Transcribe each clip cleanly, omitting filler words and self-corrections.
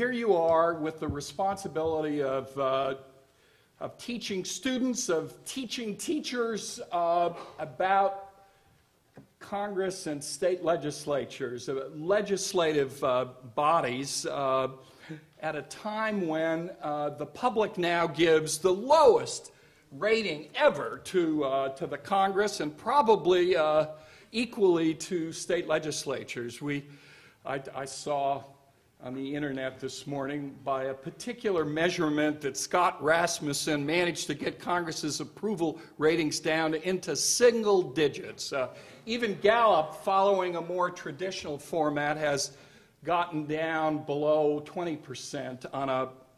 here you are with the responsibility of teaching students, of teaching teachers about Congress and state legislatures, legislative bodies, at a time when the public now gives the lowest rating ever to the Congress and probably equally to state legislatures. I saw on the internet this morning by a particular measurement that Scott Rasmussen managed to get Congress's approval ratings down into single digits. Even Gallup, following a more traditional format, has gotten down below 20%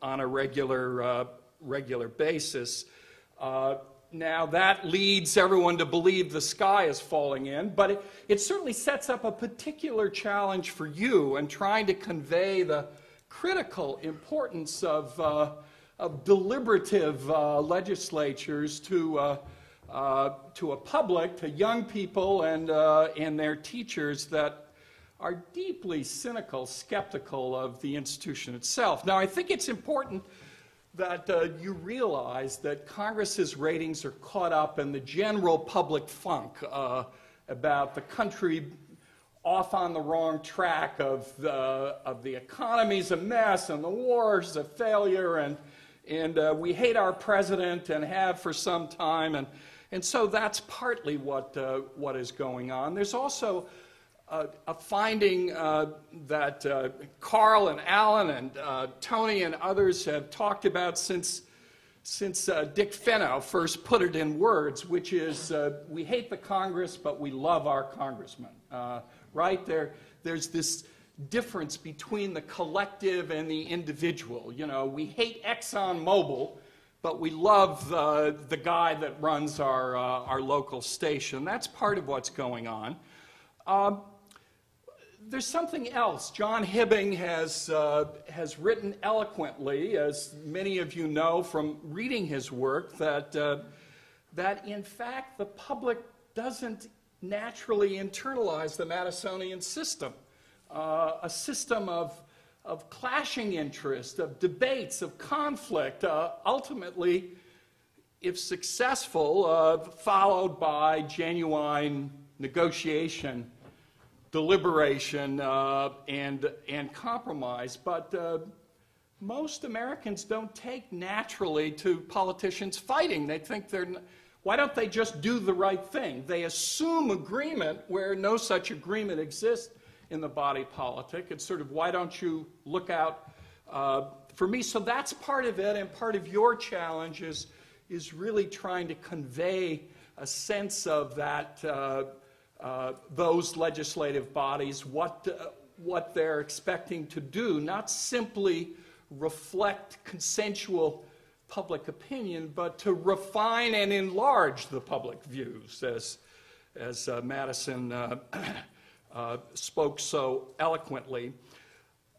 on a regular basis. Now that leads everyone to believe the sky is falling in, but it certainly sets up a particular challenge for you in trying to convey the critical importance of deliberative legislatures to a public, to young people and their teachers that are deeply cynical, skeptical of the institution itself. Now, I think it's important that you realize that Congress's ratings are caught up in the general public funk about the country off on the wrong track, of the economy's a mess and the war's a failure, and we hate our president and have for some time, and so that's partly what is going on. There's also a finding that Carl and Alan and Tony and others have talked about since Dick Fenno first put it in words, which is we hate the Congress, but we love our congressmen. Right? There's this difference between the collective and the individual. You know, we hate ExxonMobil, but we love the guy that runs our local station. That's part of what's going on. There's something else. John Hibbing has written eloquently, as many of you know from reading his work, that in fact the public doesn't naturally internalize the Madisonian system, a system of clashing interest, of debates, of conflict, ultimately, if successful, followed by genuine negotiation, deliberation, and compromise. But most Americans don't take naturally to politicians fighting. They think why don't they just do the right thing? They assume agreement where no such agreement exists in the body politic. It's sort of, why don't you look out for me? So that's part of it, and part of your challenge is really trying to convey a sense of that those legislative bodies, what they're expecting to do, not simply reflect consensual public opinion, but to refine and enlarge the public views, as Madison spoke so eloquently.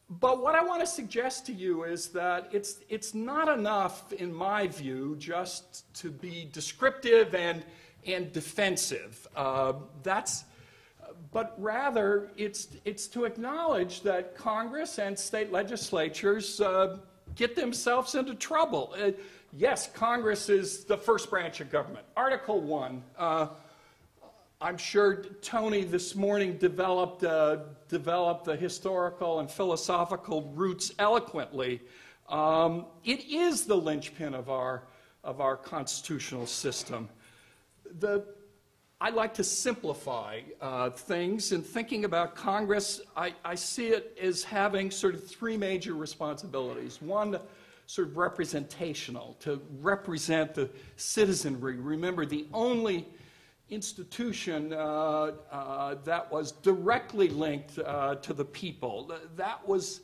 But what I want to suggest to you is that it's not enough, in my view, just to be descriptive and defensive. But rather, it's to acknowledge that Congress and state legislatures get themselves into trouble. Yes, Congress is the first branch of government. Article 1. I'm sure Tony this morning developed the historical and philosophical roots eloquently. It is the linchpin of our constitutional system. I like to simplify things. In thinking about Congress, I see it as having sort of three major responsibilities. One, sort of representational, to represent the citizenry. Remember, the only institution that was directly linked to the people. That was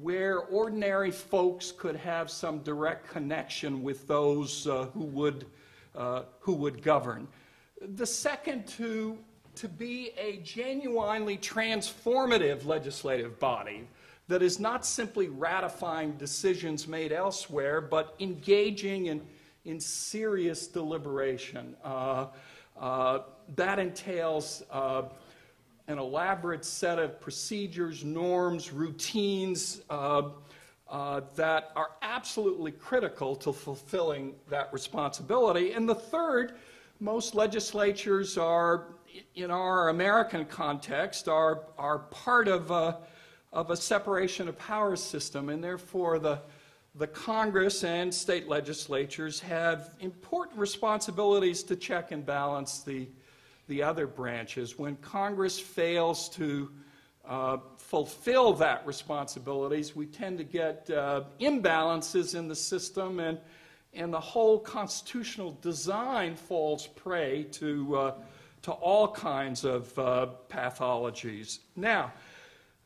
where ordinary folks could have some direct connection with those who would govern. The second, to be a genuinely transformative legislative body that is not simply ratifying decisions made elsewhere, but engaging in serious deliberation. That entails an elaborate set of procedures, norms, routines, that are absolutely critical to fulfilling that responsibility. And the third, most legislatures are, in our American context, are part of a separation of powers system, and therefore the Congress and state legislatures have important responsibilities to check and balance the other branches. When Congress fails to fulfill that responsibilities, we tend to get imbalances in the system, and the whole constitutional design falls prey to all kinds of pathologies. Now,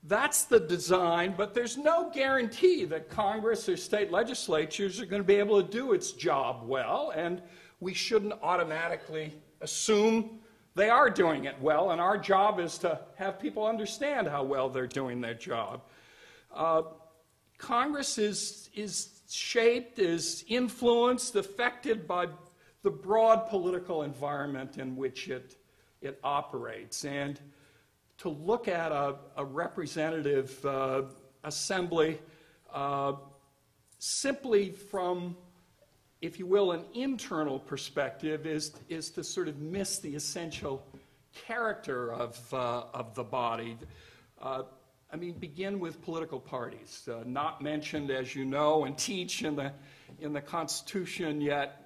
that's the design, but there's no guarantee that Congress or state legislatures are going to be able to do its job well, and we shouldn't automatically assume they are doing it well, and our job is to have people understand how well they're doing their job. Congress is shaped, is influenced, affected by the broad political environment in which it operates. And to look at a representative assembly simply from, if you will, an internal perspective is to sort of miss the essential character of the body. I mean, begin with political parties, not mentioned, as you know, and teach in the Constitution, yet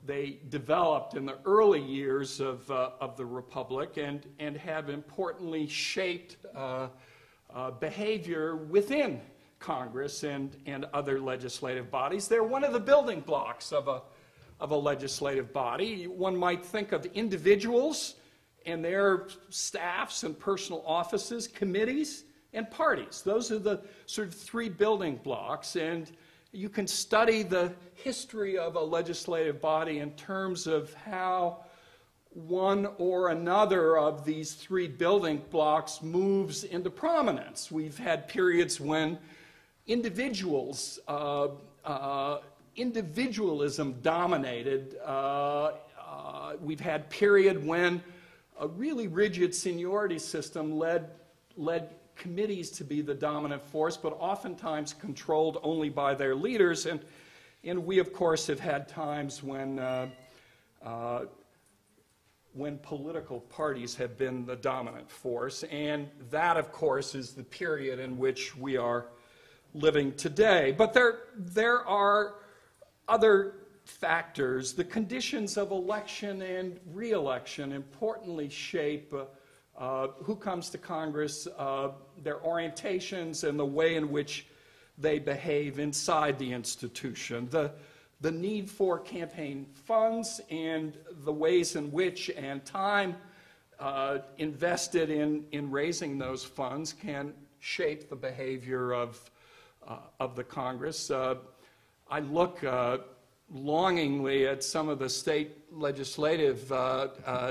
they developed in the early years of the Republic and have importantly shaped behavior within Congress and other legislative bodies. They're one of the building blocks of a legislative body. One might think of individuals and their staffs and personal offices, committees, and parties. Those are the sort of three building blocks, and you can study the history of a legislative body in terms of how one or another of these three building blocks moves into prominence. We've had periods when individualism dominated. We've had period when a really rigid seniority system led committees to be the dominant force, but oftentimes controlled only by their leaders. And we, of course, have had times when political parties have been the dominant force. And that, of course, is the period in which we are living today. But there are other factors. The conditions of election and re-election importantly shape who comes to Congress, their orientations, and the way in which they behave inside the institution. The need for campaign funds and the ways in which and time invested in raising those funds can shape the behavior of the Congress. I look longingly at some of the state legislative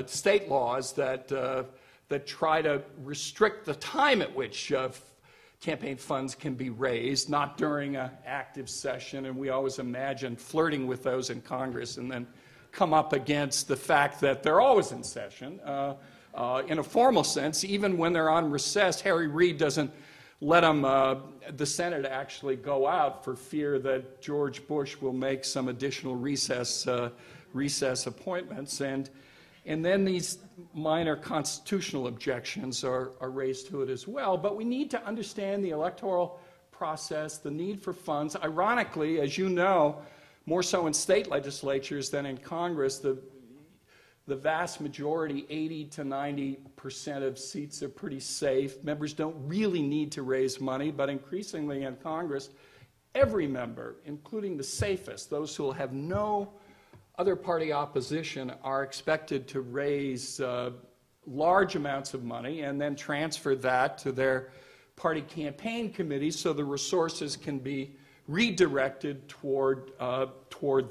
state laws that try to restrict the time at which campaign funds can be raised, not during an active session, and we always imagine flirting with those in Congress and then come up against the fact that they're always in session. In a formal sense, even when they're on recess, Harry Reid doesn't let the Senate actually go out for fear that George Bush will make some additional recess appointments. And then these minor constitutional objections are raised to it as well. But we need to understand the electoral process, the need for funds. Ironically, as you know, more so in state legislatures than in Congress, the vast majority, 80 to 90% of seats are pretty safe. Members don't really need to raise money, but increasingly in Congress, every member, including the safest, those who will have no other party opposition, are expected to raise large amounts of money and then transfer that to their party campaign committees so the resources can be redirected toward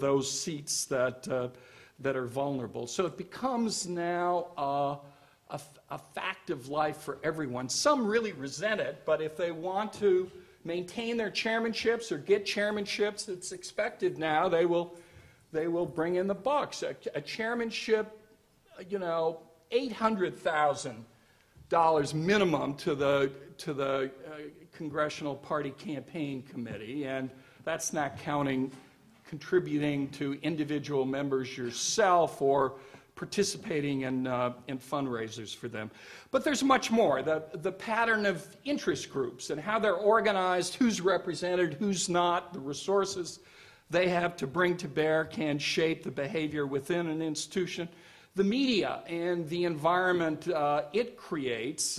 those seats that are vulnerable. So it becomes now a fact of life for everyone. Some really resent it, but if they want to maintain their chairmanships or get chairmanships, it's expected now they will bring in the bucks. A chairmanship, $800,000 minimum to the Congressional Party Campaign Committee, and that's not counting contributing to individual members yourself or participating in fundraisers for them. But there's much more. The pattern of interest groups and how they're organized, who's represented, who's not, the resources they have to bring to bear can shape the behavior within an institution. The media and the environment it creates,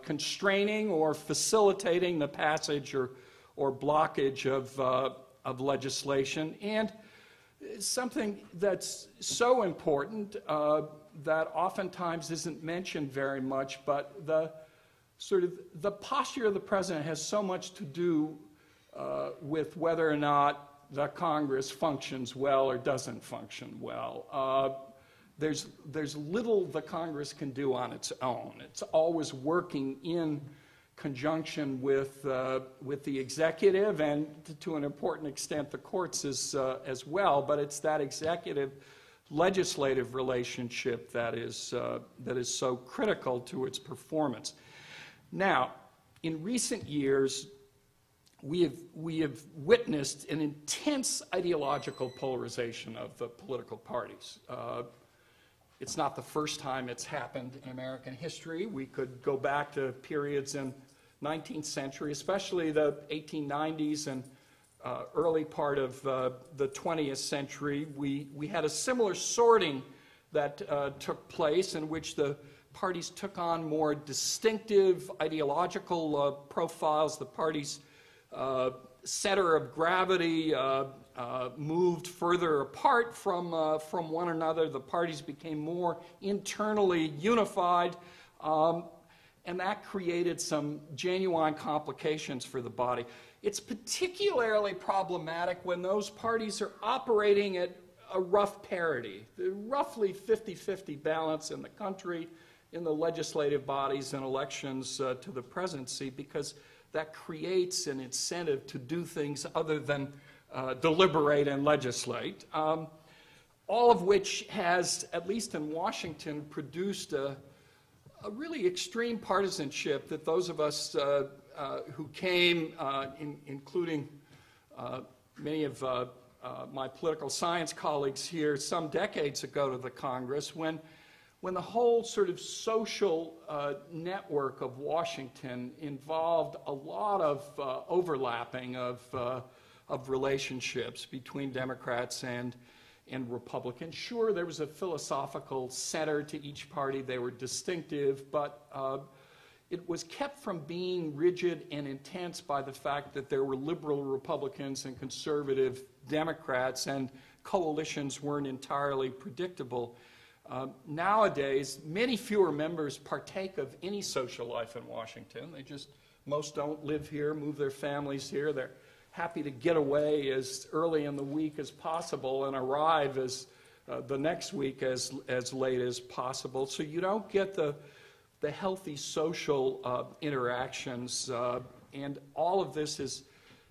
constraining or facilitating the passage or blockage of legislation, and something that's so important that oftentimes isn't mentioned very much, but the posture of the president has so much to do with whether or not the Congress functions well or doesn't function well. There's little the Congress can do on its own. It's always working in conjunction with the executive and to an important extent the courts as well, but it's that executive-legislative relationship that is so critical to its performance. Now, in recent years, we have witnessed an intense ideological polarization of the political parties. It's not the first time it's happened in American history. We could go back to periods in 19th century, especially the 1890s and early part of the 20th century. We had a similar sorting that took place in which the parties took on more distinctive ideological profiles. The parties' center of gravity moved further apart from one another. The parties became more internally unified, and that created some genuine complications for the body. It's particularly problematic when those parties are operating at a rough parity, roughly 50-50 balance in the country, in the legislative bodies and elections to the presidency, because that creates an incentive to do things other than deliberate and legislate, all of which has, at least in Washington, produced a really extreme partisanship that those of us who came, including many of my political science colleagues here some decades ago to the Congress, when the whole sort of social network of Washington involved a lot of overlapping of relationships between Democrats and Republicans. Sure, there was a philosophical center to each party. They were distinctive, but it was kept from being rigid and intense by the fact that there were liberal Republicans and conservative Democrats, and coalitions weren't entirely predictable. Nowadays, many fewer members partake of any social life in Washington. Most don't live here, move their families here. They're happy to get away as early in the week as possible and arrive as the next week as late as possible. So you don't get the healthy social interactions, and all of this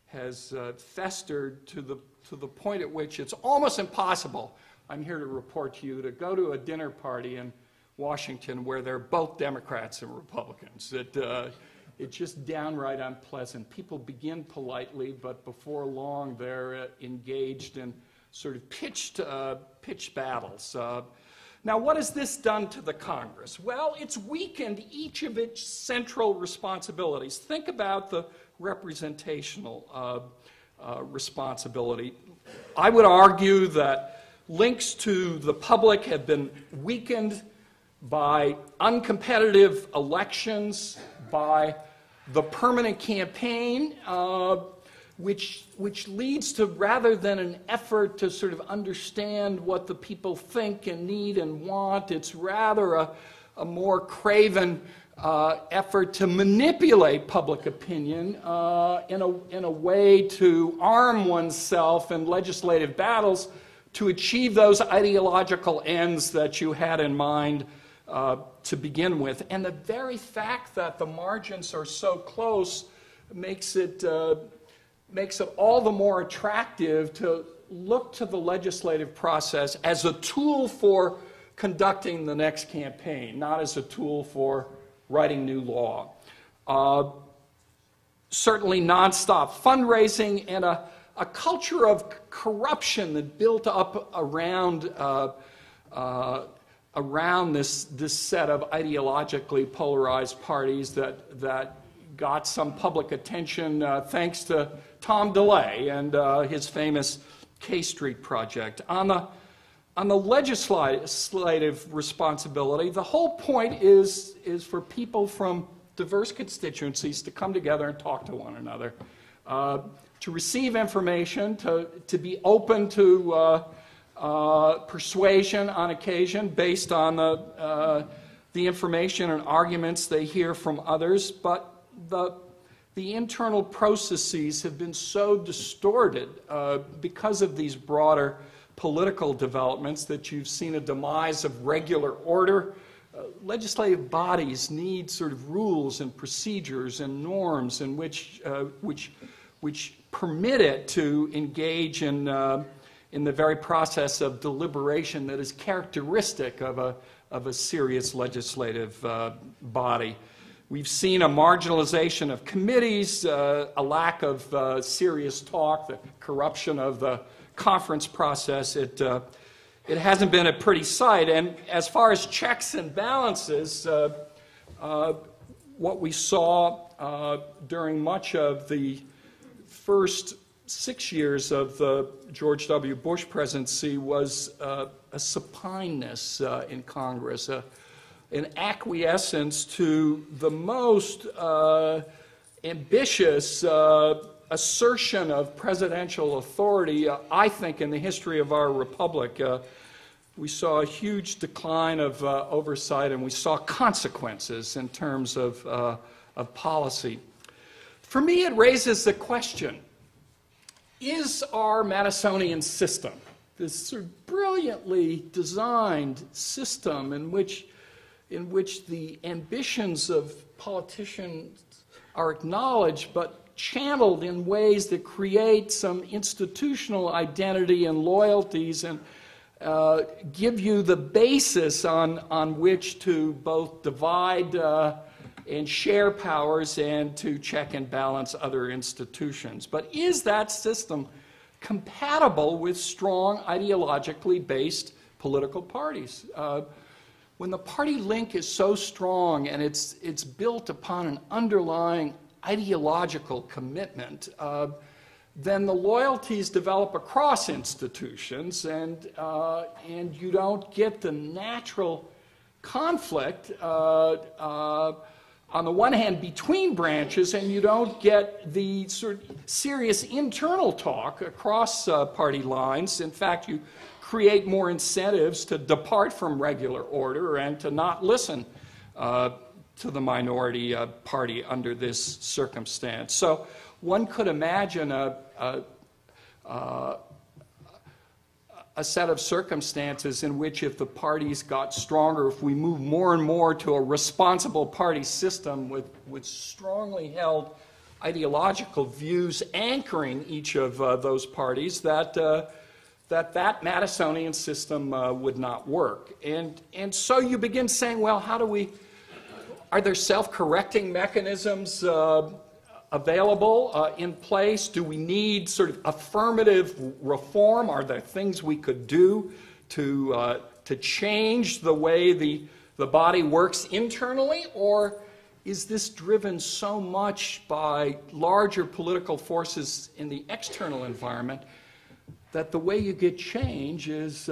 has festered to the point at which it's almost impossible, I'm here to report to you, to go to a dinner party in Washington where they're both Democrats and Republicans. It's just downright unpleasant. People begin politely, but before long they're engaged in sort of pitched battles. Now, what has this done to the Congress? Well, it's weakened each of its central responsibilities. Think about the representational responsibility. I would argue that links to the public have been weakened by uncompetitive elections, by the permanent campaign, which leads to, rather than an effort to sort of understand what the people think and need and want, it's rather a more craven effort to manipulate public opinion in a way to arm oneself in legislative battles to achieve those ideological ends that you had in mind to begin with. And the very fact that the margins are so close makes it all the more attractive to look to the legislative process as a tool for conducting the next campaign, not as a tool for writing new law. Certainly nonstop fundraising and a culture of corruption that built up around this set of ideologically polarized parties that got some public attention thanks to Tom DeLay and his famous K Street project. On the legislative responsibility, the whole point is for people from diverse constituencies to come together and talk to one another, to receive information, to be open to persuasion on occasion based on the information and arguments they hear from others. But the internal processes have been so distorted because of these broader political developments that you've seen a demise of regular order. Legislative bodies need sort of rules and procedures and norms in which permit it to engage in the very process of deliberation that is characteristic of a serious legislative body. We've seen a marginalization of committees, a lack of serious talk, the corruption of the conference process. It hasn't been a pretty sight. And as far as checks and balances, what we saw during much of the first 6 years of the George W. Bush presidency was a supineness in Congress, an acquiescence to the most ambitious assertion of presidential authority, I think, in the history of our republic. We saw a huge decline of oversight, and we saw consequences in terms of policy. For me, it raises the question, is our Madisonian system, this sort of brilliantly designed system in which the ambitions of politicians are acknowledged but channeled in ways that create some institutional identity and loyalties and give you the basis on which to both divide and share powers and to check and balance other institutions. But is that system compatible with strong ideologically based political parties? When the party link is so strong and it's built upon an underlying ideological commitment, then the loyalties develop across institutions, and you don't get the natural conflict on the one hand between branches, and you don't get the sort of serious internal talk across party lines. In fact, you create more incentives to depart from regular order and to not listen to the minority party under this circumstance. So one could imagine a set of circumstances in which, if the parties got stronger, if we move more and more to a responsible party system with strongly held ideological views anchoring each of those parties, that Madisonian system would not work. And so you begin saying, well, are there self-correcting mechanisms available in place? Do we need sort of affirmative reform? Are there things we could do to change the way the body works internally? Or is this driven so much by larger political forces in the external environment that the way you get change is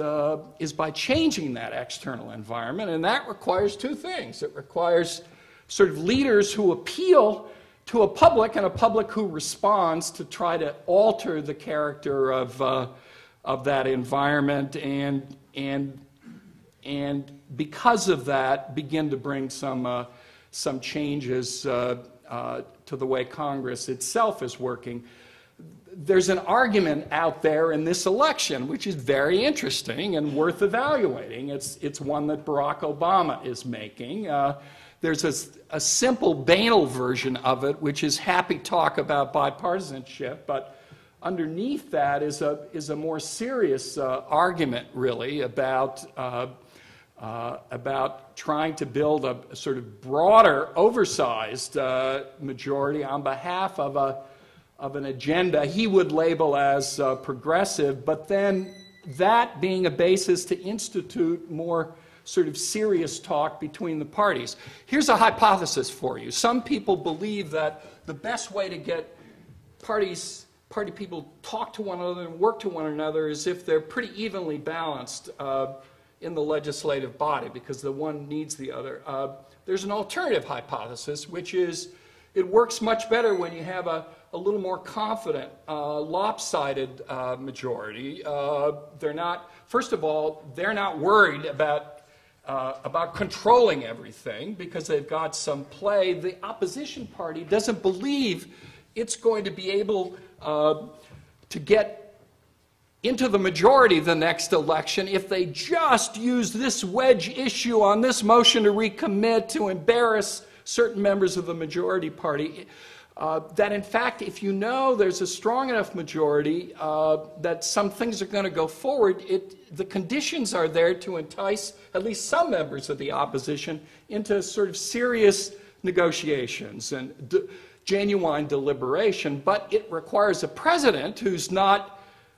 by changing that external environment? And that requires two things. It requires sort of leaders who appeal to a public, and a public who responds to try to alter the character of that environment, and because of that, begin to bring some changes to the way Congress itself is working. There's an argument out there in this election which is very interesting and worth evaluating. It's one that Barack Obama is making. There's a simple banal version of it, which is happy talk about bipartisanship, but underneath that is a more serious argument, really, about about trying to build a sort of broader, oversized majority on behalf of an agenda he would label as progressive, but then that being a basis to institute more sort of serious talk between the parties. Here's a hypothesis for you. Some people believe that the best way to get party people talk to one another and work to one another is if they're pretty evenly balanced in the legislative body, because the one needs the other. There's an alternative hypothesis, which is it works much better when you have a little more confident, lopsided majority. They're not, first of all, they're not worried about controlling everything because they've got some play. The opposition party doesn't believe it's going to be able to get into the majority the next election if they just use this wedge issue on this motion to recommit to embarrass certain members of the majority party. That in fact, if you know there's a strong enough majority that some things are going to go forward, the conditions are there to entice at least some members of the opposition into sort of serious negotiations and genuine deliberation. But it requires a president who's not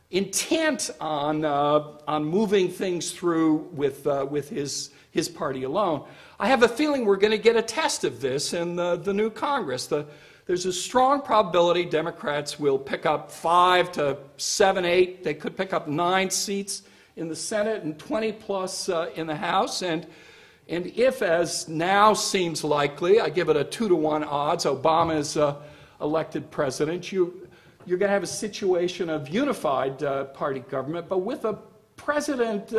intent on moving things through with his party alone. I have a feeling we're going to get a test of this in the new Congress. There's a strong probability Democrats will pick up 5 to 7, 8. They could pick up 9 seats in the Senate and 20 plus in the House. And if, as now seems likely, I give it a 2-to-1 odds, Obama is elected president, you're going to have a situation of unified party government, but with a president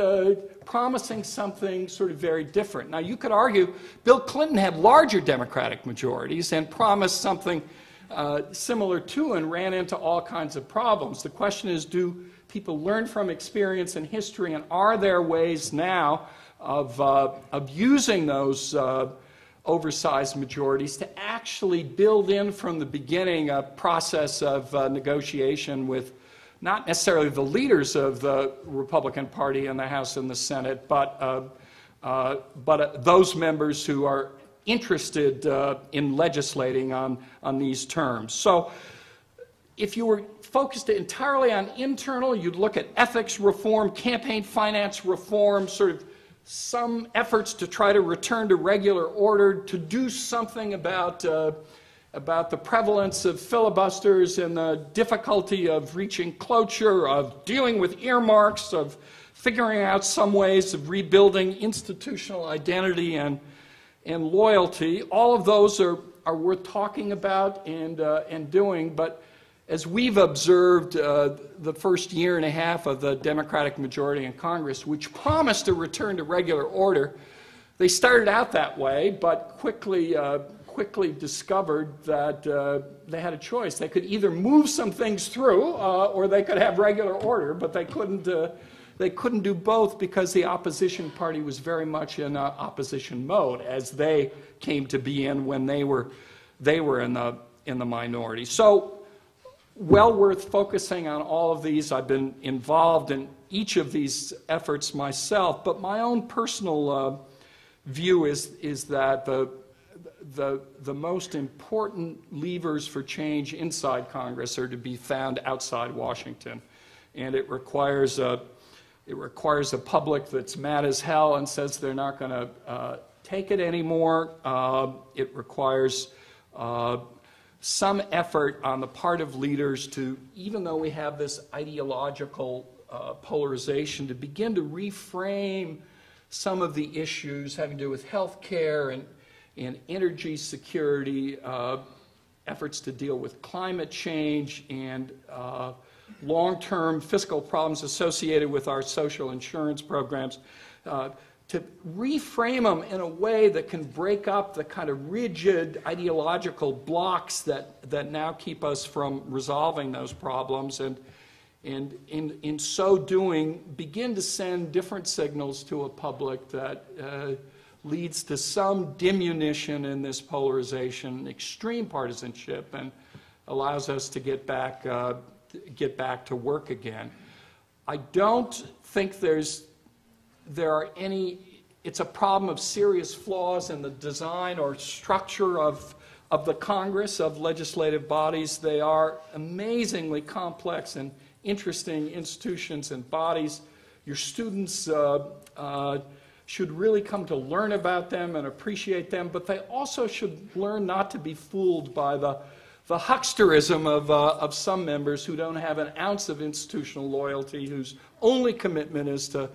promising something sort of very different. Now, you could argue Bill Clinton had larger Democratic majorities and promised something similar to and ran into all kinds of problems. The question is, do people learn from experience and history, and are there ways now of using those oversized majorities to actually build in from the beginning a process of negotiation with not necessarily the leaders of the Republican Party in the House and the Senate, but those members who are interested in legislating on these terms. So if you were focused entirely on internal, you'd look at ethics reform, campaign finance reform, sort of some efforts to try to return to regular order, to do something about the prevalence of filibusters and the difficulty of reaching cloture, of dealing with earmarks, of figuring out some ways of rebuilding institutional identity and loyalty. All of those are worth talking about and doing, but as we've observed the first year and a half of the Democratic majority in Congress, which promised a return to regular order, they started out that way, but quickly discovered that they had a choice. They could either move some things through, or they could have regular order, but they couldn't do both because the opposition party was very much in opposition mode, as they came to be in when they were in the minority. So, well worth focusing on all of these. I've been involved in each of these efforts myself, but my own personal view is that the most important levers for change inside Congress are to be found outside Washington, and it requires a public that's mad as hell and says they're not going to take it anymore. It requires some effort on the part of leaders to, even though we have this ideological polarization, to begin to reframe some of the issues having to do with health care and energy security, efforts to deal with climate change and long-term fiscal problems associated with our social insurance programs, to reframe them in a way that can break up the kind of rigid ideological blocks that now keep us from resolving those problems, and in so doing begin to send different signals to a public that leads to some diminution in this polarization, extreme partisanship, and allows us to get back to work again. I don't think there are any it's a problem of serious flaws in the design or structure of the Congress, of legislative bodies. They are amazingly complex and interesting institutions and bodies. Your students should really come to learn about them and appreciate them, but they also should learn not to be fooled by the hucksterism of some members who don't have an ounce of institutional loyalty, whose only commitment is to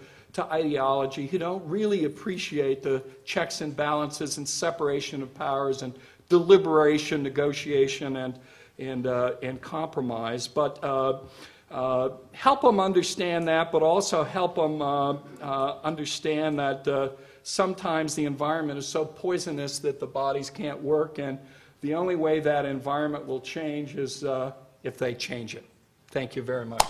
ideology, who don't really appreciate the checks and balances and separation of powers and deliberation, negotiation, and compromise. But help them understand that, but also help them understand that sometimes the environment is so poisonous that the bodies can't work, and the only way that environment will change is if they change it. Thank you very much.